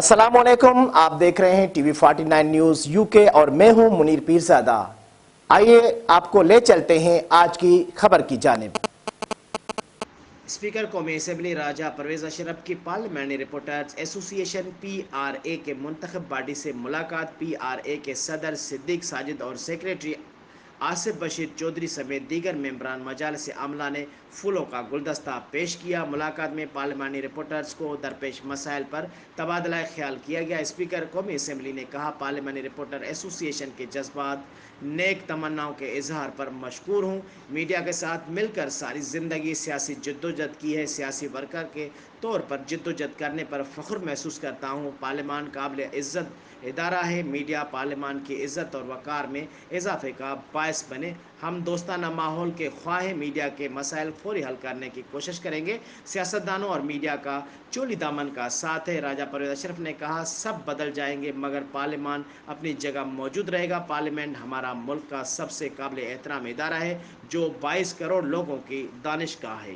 अस्सलामुअलैकुम, आप देख रहे हैं टीवी 49 न्यूज़ यूके और मैं हूं मुनीर पीरज़ादा। आइए आपको ले चलते हैं आज की खबर की जानिब। स्पीकर कौमी असम्बली राजा परवेज अशरफ की पार्लियामेंट्री रिपोर्टर्स एसोसिएशन PRA के मुंतखब बॉडी से मुलाकात। PRA के सदर सिद्दीक साजिद और सेक्रेटरी आसिफ बशीर चौधरी समेत दीगर मेंबरान मजालिस आमला ने फूलों का गुलदस्ता पेश किया। मुलाकात में पार्लियामानी रिपोर्टर्स को दरपेश मसाइल पर तबादला ख्याल किया गया। स्पीकर कौमी असम्बली ने कहा, पार्लियामानी रिपोर्टर एसोसिएशन के जज्बात नेक तमन्नाओं के इजहार पर मशकूर हूँ। मीडिया के साथ मिलकर सारी ज़िंदगी सियासी जद्दोजहद की है। सियासी वर्कर के तौर पर जद्दोजहद करने पर फ़ख्र महसूस करता हूँ। पार्लियामान काबिल इज़्ज़त इदारा है। मीडिया पार्लियामान की इज़्ज़त और वक़ार में इजाफे का बायस बने। हम दोस्ताना माहौल के ख्वाह हैं। मीडिया के मसाइल फौरी हल करने की कोशिश करेंगे। सियासतदानों और मीडिया का चोली दामन का साथ है। राजा परवेज अशरफ ने कहा, सब बदल जाएंगे मगर पार्लियामान अपनी जगह मौजूद रहेगा। पार्लियामेंट हमारा मुल्क का सबसे काबिल एहतराम इदारा है जो 22 करोड़ लोगों की दानिशगाह है।